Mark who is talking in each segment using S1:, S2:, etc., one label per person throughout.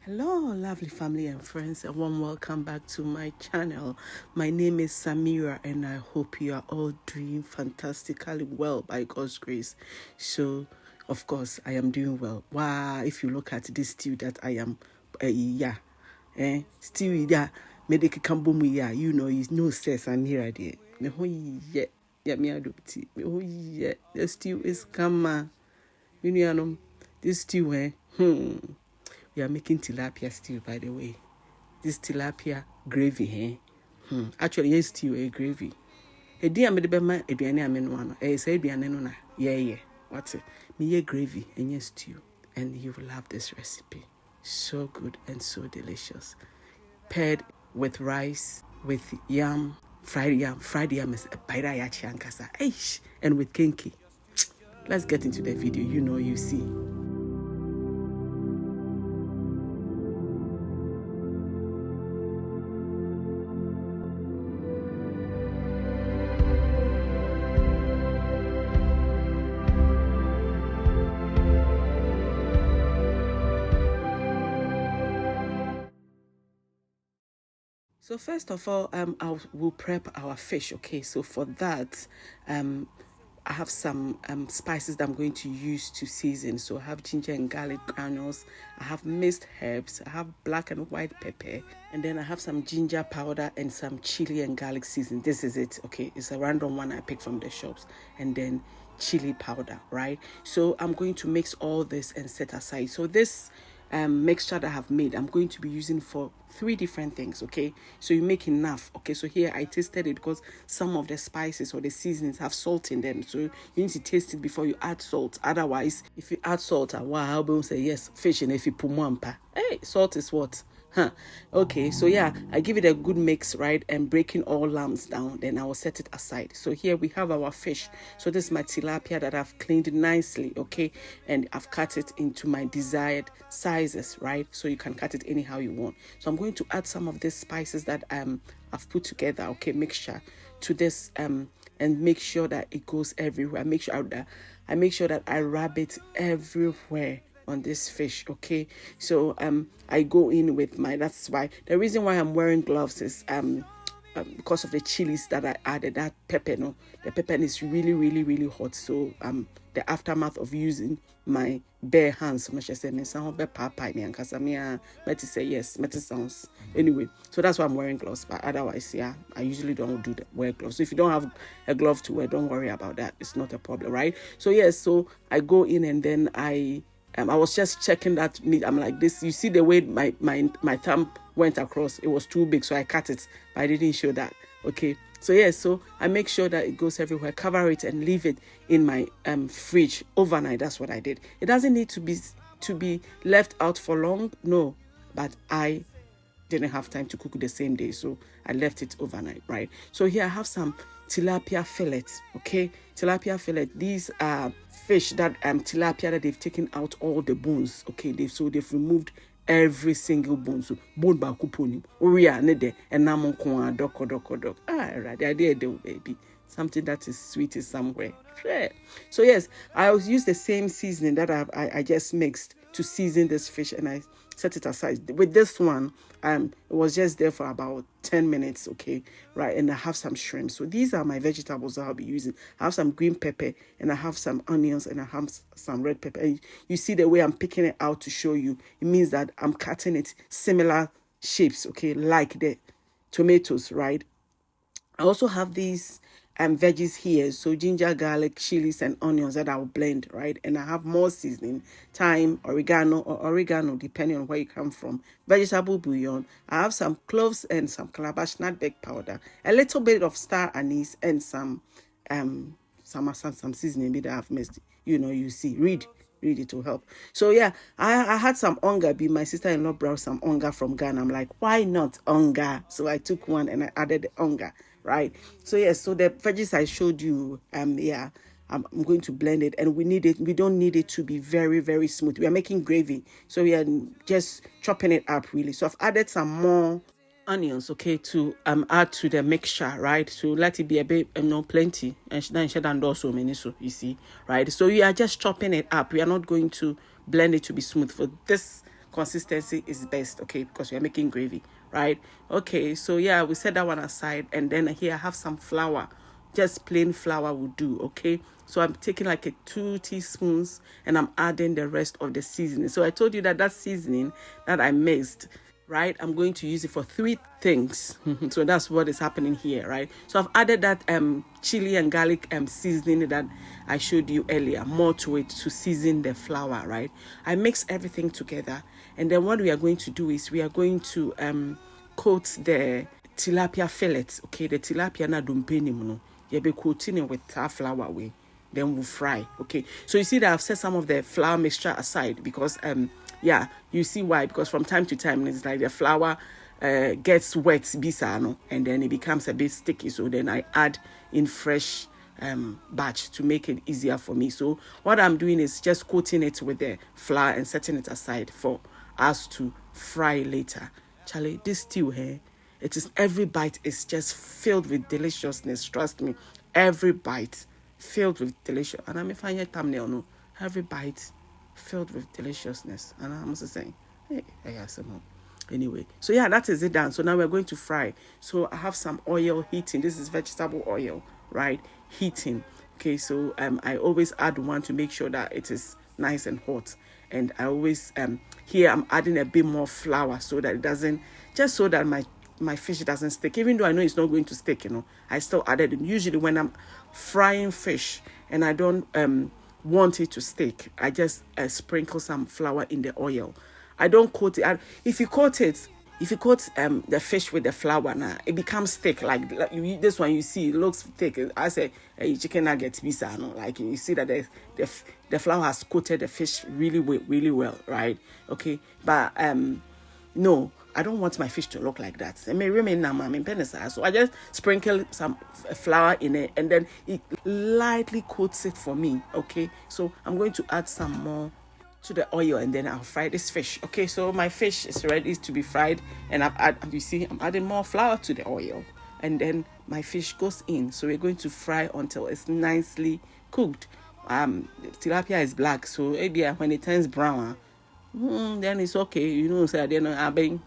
S1: Hello, lovely family and friends, and warm welcome back to my channel. My name is Samira, and I hope you are all doing fantastically well by God's grace. So, of course, I am doing well. Wow, if you look at this stew that I am, stew, medical cambomu, you know, is no stress and here I did. Me adopti. The stew is kama. You know, this stew, We are making tilapia stew, by the way. This tilapia gravy, Actually, yes, stew, a gravy. A dear medibema, a diana menuano, a say dianena. Yeah. What's it? Me a gravy and yes, stew. And you will love this recipe. So good and so delicious. Paired with rice, with yam, fried yam. Fried yam is a pairaya chankasa. And with kinky. Let's get into the video. You know, you see. So first of all, we'll prep our fish. Okay, so for that, I have some spices that I'm going to use to season. So I have ginger and garlic granules. I have minced herbs. I have black and white pepper, and then I have some ginger powder and some chili and garlic seasoning. This is it. Okay, it's a random one I picked from the shops, and then chili powder. Right. So I'm going to mix all this and set aside. So this mixture that I have made, I'm going to be using for 3 different things. Okay, so you make enough. Okay, so here I tasted it because some of the spices or the seasonings have salt in them, so you need to taste it before you add salt. Otherwise, if you add salt, wow, I'll say yes, fish, and if you put mwampa, hey, salt is what? Okay, so yeah, I give it a good mix, right, and breaking all lumps down, then I will set it aside. So here we have our fish. So this is my tilapia that I've cleaned nicely, okay, and I've cut it into my desired sizes, right, so you can cut it anyhow you want. So I'm going to add some of these spices that I've put together, okay, mixture to this and make sure that it goes everywhere. I make sure that I rub it everywhere on this fish. Okay, so I go in with that's why the reason why I'm wearing gloves is because of the chilies that I added. That pepper, no, the pepper is really hot. So the aftermath of using my bare hands, much as I say, papa me and kasamia, Betty say yes, Betty sounds anyway. So that's why I'm wearing gloves. But otherwise, yeah, I usually don't wear gloves. So if you don't have a glove to wear, don't worry about that. It's not a problem, right? So yes, so I go in and then I was just checking that meat. I'm like this. You see the way my thumb went across. It was too big, so I cut it. But I didn't show that. Okay. So yes, so I make sure that it goes everywhere. Cover it and leave it in my fridge overnight. That's what I did. It doesn't need to be left out for long. No, but I didn't have time to cook the same day, so I left it overnight. Right. So here I have some tilapia fillets. Okay, tilapia fillet. These are fish that tilapia that they've taken out all the bones. Okay, they've removed every single bone. So bone ba kuponi oria ne de enam nko dok. Right, the idea though, baby, something that is sweet is somewhere. Yeah. So yes, I will use the same seasoning that I just mixed to season this fish, and I set it aside. With this one, it was just there for about 10 minutes, okay, right? And I have some shrimp. So these are my vegetables that I'll be using. I have some green pepper, and I have some onions, and I have some red pepper. And you see the way I'm picking it out to show you. It means that I'm cutting it similar shapes, okay, like the tomatoes, right? I also have these veggies here, so ginger, garlic, chilies, and onions that I'll blend, right? And I have more seasoning, thyme, oregano, depending on where you come from, vegetable bouillon. I have some cloves and some calabash nutmeg powder, a little bit of star anise, and some seasoning that I've mixed. You know, you see, read it to help. So yeah, I had some onga. My sister-in-law brought some onga from Ghana. I'm like, why not onga? So I took one and I added the onga, right? So yes, so the veggies I showed you, I'm going to blend it, and we don't need it to be very smooth. We are making gravy, so we are just chopping it up really. So I've added some more onions, okay, to add to the mixture, right? So let it be a bit plenty, and then she done also many, so you see, right? So you are just chopping it up. We are not going to blend it to be smooth. For this consistency is best, okay, because we are making gravy, right? Okay, so yeah, we set that one aside, and then here I have some flour. Just plain flour will do, okay? So I'm taking like 2 teaspoons and I'm adding the rest of the seasoning. So I told you that that seasoning that I mixed, right, I'm going to use it for 3 things. So that's what is happening here, right? So I've added that chili and garlic seasoning that I showed you earlier, more to it to season the flour, right? I mix everything together, and then what we are going to do is we are going to coat the tilapia fillets, okay? The tilapia na dumpeni muno. You'll be coating it with our flour way. Then we'll fry, okay? So you see that I've set some of the flour mixture aside because yeah, you see why? Because from time to time it's like the flour gets wet bisano, and then it becomes a bit sticky. So then I add in fresh batch to make it easier for me. So what I'm doing is just coating it with the flour and setting it aside for us to fry later. Charlie, this stew here, it is, every bite is just filled with deliciousness. Trust me, every bite filled with delicious. And I may find your thumbnail, no, every bite filled with deliciousness. And I'm also saying, hey, I have some more. Anyway, so yeah, that is it done. So now we're going to fry. So I have some oil heating. This is vegetable oil, right? Heating. Okay, so I always add one to make sure that it is nice and hot. And I always here I'm adding a bit more flour so that it doesn't, just so that my fish doesn't stick. Even though I know it's not going to stick, you know, I still added it. Usually when I'm frying fish and I don't want it to stick, I just sprinkle some flour in the oil. I don't coat it. If you coat the fish with the flour now, it becomes thick. Like this one, you see, it looks thick. I say a chicken nugget pizza, no? Like you see that the flour has coated the fish really well, right? Okay, but no, I don't want my fish to look like that. It may remain so I just sprinkle some flour in it, and then it lightly coats it for me. Okay, so I'm going to add some more to the oil, and then I'll fry this fish. Okay, so my fish is ready to be fried, and I'm adding more flour to the oil, and then my fish goes in. So we're going to fry until it's nicely cooked. Tilapia is black, so maybe when it turns brown, then it's okay. You know, say I didn't have been.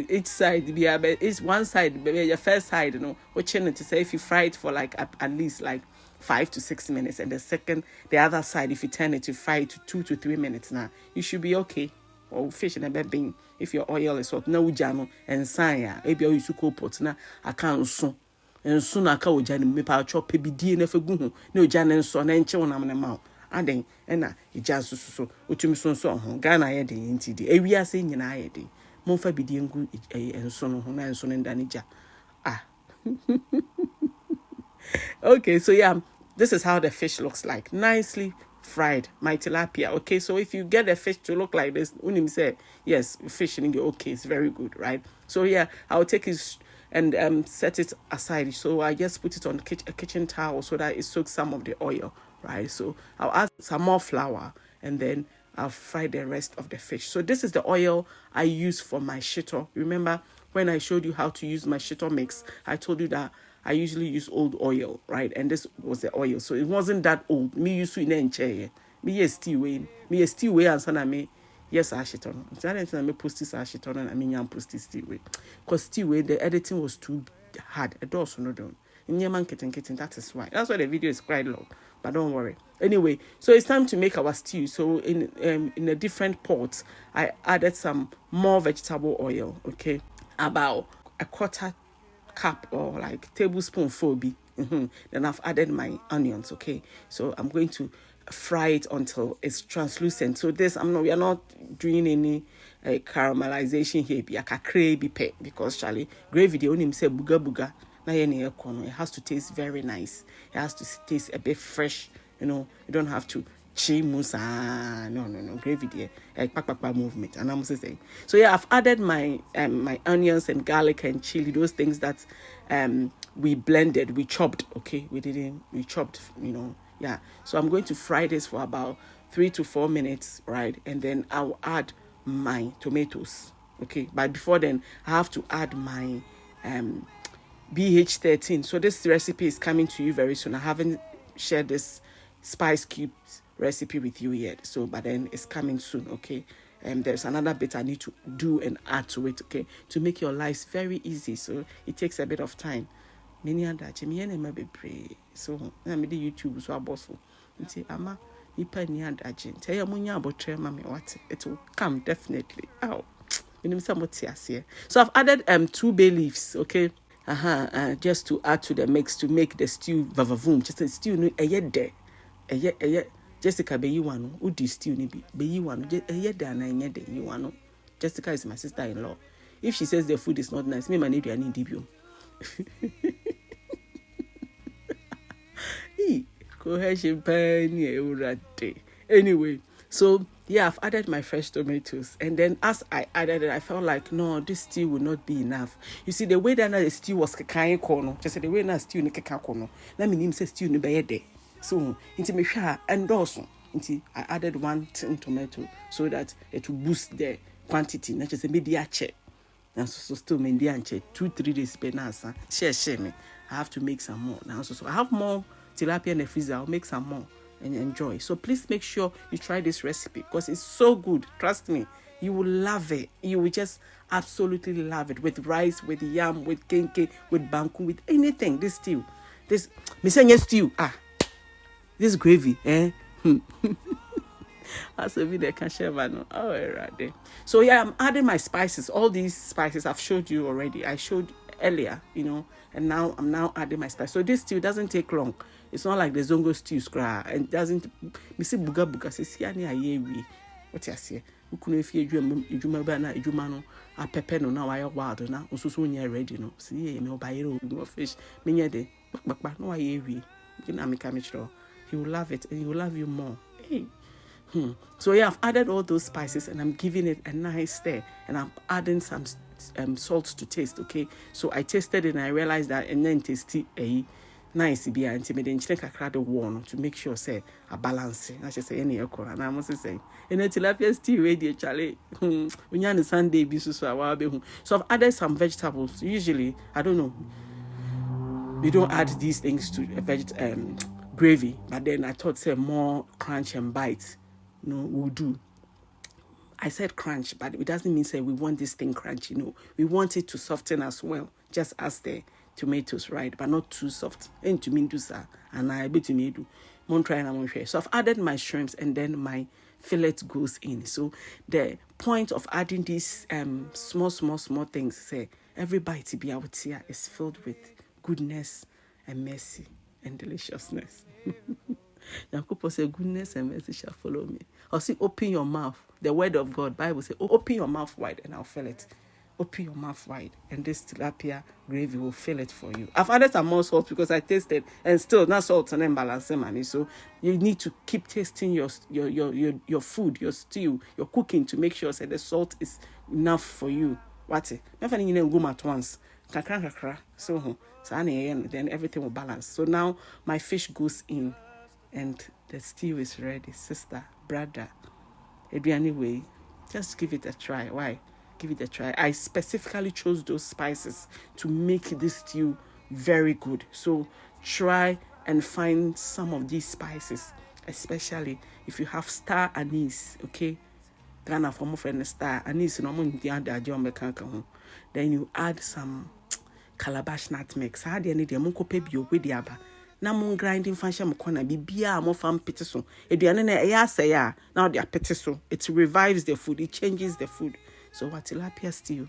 S1: Each side be it's one side, your first side, you know, watching to say if you fry it for like at least like 5 to 6 minutes, and the other side, if you turn it to fry it to 2 to 3 minutes, now you should be okay. Or fish in a bed being, if your oil is hot, no jano and saya, maybe you should go pot now. I can't soon. And soon I can't jam me power chop baby DNA for go no jan and son and chill on the mouth. And then, and it just so, which you so Ghana had into the area saying in I day. Monfa be the good and son and son and danija. Ah. Okay, so yeah, this is how the fish looks like, nicely fried, my tilapia. Okay, so if you get the fish to look like this, Unim said, yes, fishing, okay, it's very good, right? So yeah, I'll take it and set it aside. So I just put it on a kitchen towel so that it soaks some of the oil, right? So I'll add some more flour, and then I'll fry the rest of the fish. So this is the oil I use for my shito. Remember when I showed you how to use my shito mix, I told you that I usually use old oil, right? And this was the oil. So it wasn't that old. Me used to in a chair. Me yes still way. Me yes still way and son me. Yes, I shit on. I me post this I shit on, and I mean post this still way. Because still way the editing was too hard. It also no done. In your man kitten, that is why. That's why the video is quite long. But don't worry. Anyway, so it's time to make our stew. So in a different pot, I added some more vegetable oil. Okay, about a quarter cup or like tablespoon phoebe. Then I've added my onions. Okay, so I'm going to fry it until it's translucent. So we are not doing any caramelization here. Be a crazy pet because Charlie gravy the only say buga buga. It has to taste very nice. It has to taste a bit fresh. You know, you don't have to chimusa. No, gravy there. Like movement. And I'm saying. So yeah, I've added my my onions and garlic and chili, those things that we blended, we chopped. Okay, we chopped, you know. Yeah. So I'm going to fry this for about 3 to 4 minutes, right? And then I'll add my tomatoes. Okay. But before then, I have to add my BH13. So this recipe is coming to you very soon. I haven't shared this spice cubes recipe with you yet. So, but then it's coming soon, okay? There's another bit I need to do and add to it, okay, to make your lives very easy. So it takes a bit of time. Many other Jimmy be pray. So I'm the YouTube so abosso. Nti ama nipa ni adaje. Tell ya munya abotre mami what it will come definitely. Ow. So I've added 2 bay leaves, okay? Just to add to the mix to make the stew vavavoom. Just a stew no there. Jessica be you one who do stew ni be you one there na de you one. Jessica is my sister-in-law. If she says the food is not nice, me man need debut. Anyway, so yeah, I've added my fresh tomatoes, and then as I added it, I felt like no, this stew will not be enough. You see, the way that the stew was kakai kono, just the way that stew ni kaka kono. Let me name say stew ni bayede. So into me share and also into I added 1 tin tomato so that it will boost the quantity. Not just a media check. And so still Mendian check 2-3 days penasa. Share me. I have to make some more now. So I have more tilapia in the freezer. I'll make some more and enjoy. So please make sure you try this recipe because it's so good. Trust me, you will love it. You will just absolutely love it with rice, with yam, with kenke, with banku, with anything. This stew, this stew. This gravy, That's a video can share. Oh, right there. So yeah, I'm adding my spices. All these spices I've showed you already. I showed earlier, and now I'm adding my spice. So this stew doesn't take long. It's not like the zongo stew scra, and doesn't. Me say buga say siani ayewi. What you say? Ukunu if you bana no a pepper no now I wild na ususu nya ready no. See me buy no fish. Me nya de bakba no ayewi. You know me come sure. He will love it and he will love you more. Hey. So yeah, I've added all those spices and I'm giving it a nice stir, and I'm adding some salt to taste. Okay, so I tasted it and I realized that and then tasty nice be intimidating kakra the one to make sure say a balance. I should say any okra and I must say in a tilapia stew radio Charlie when you Sunday be so I've added some vegetables. Usually I don't know, we don't add these things to a gravy, but then I thought say more crunch and bite we'll do. I said crunch, but it doesn't mean say we want this thing crunchy. We want it to soften as well, just as the tomatoes, right? But not too soft. And to me do sa, and I bet to me do. So I've added my shrimps, and then my fillet goes in. So the point of adding these small things, say every bite to be out here is filled with goodness and mercy and deliciousness. Yakupo say goodness and mercy shall follow me. Or see, open your mouth. The word of God, Bible say, open your mouth wide and I'll fill it. Open your mouth wide and this tilapia gravy will fill it for you. I've added some more salt because I tasted and still not salt and then balance money. So you need to keep tasting your food, your stew, your cooking to make sure that the salt is enough for you. What's it? Nothing you go at once. Kakra. So then everything will balance. So now my fish goes in. And the stew is ready, sister, brother. Anyway, just give it a try. Why? Give it a try. I specifically chose those spices to make this stew very good. So try and find some of these spices, especially if you have star anise, okay? Ghana for my friend star anise, then you add some calabash nutmeg. So how do you need them? Na mon grinding function mo kona bibia mo fam pete so eduane na eya say ya now they are pete so it revives the food, it changes the food. So what tilapia stew,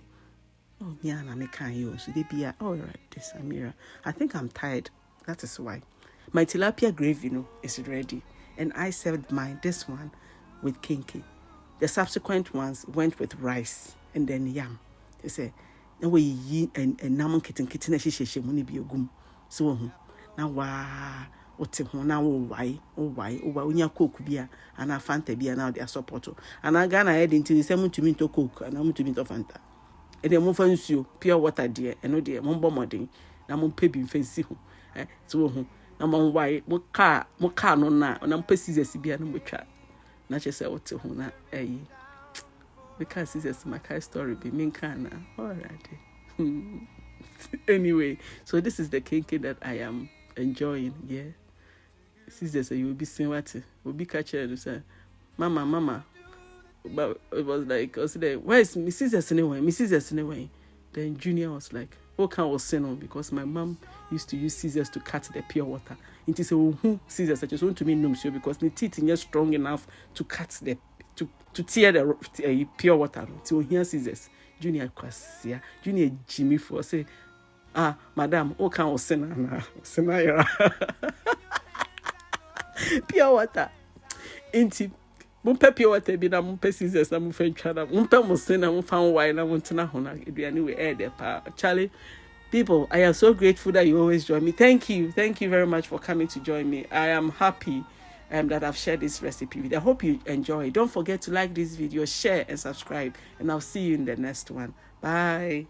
S1: oh yeah, na me can you so they be all right. This Amira, I think I'm tired, that is why. My tilapia gravy is ready, and I served this one with kinky. The subsequent ones went with rice and then yam. They say na we yi and namon kitten na sheshe muni bi ogum so na wote ho na wo wai onya coke bia ana fanta bia na they support ana Ghana head into the same to me to coke and I'm to me to fanta e dey mo fansuo pure water there eno dey mo mbo modern na mo pebi fansi ho so ho na mo wai mo car no na mo scissors bia na mo twa na che say wote ho na because scissors my car story be me kana all right. Anyway, so this is the kinky that I am enjoying, yeah. Scissors, you will be saying what? Will be catching and say, Mama. But it was like, I was like, where's Miss Scissors anyway? Miss Scissors anyway. Then Junior was like, what can was saying on? Because my mom used to use scissors to cut the pure water. And she said, scissors, I just want to mean no, because the teeth are strong enough to cut the to tear the pure water. So here scissors. Junior Kwasia, Junior Jimmy for say, Madam, what can was saying on? Pure water. Inti. Mumpe pure water be na mumpe scissors na mumpe chana mumpe musin na mumpe wine na muntena hona eduane we air there pa. Charlie, people, I am so grateful that you always join me. Thank you very much for coming to join me. I am happy that I've shared this recipe with you. I hope you enjoy. Don't forget to like this video, share and subscribe, and I'll see you in the next one. Bye.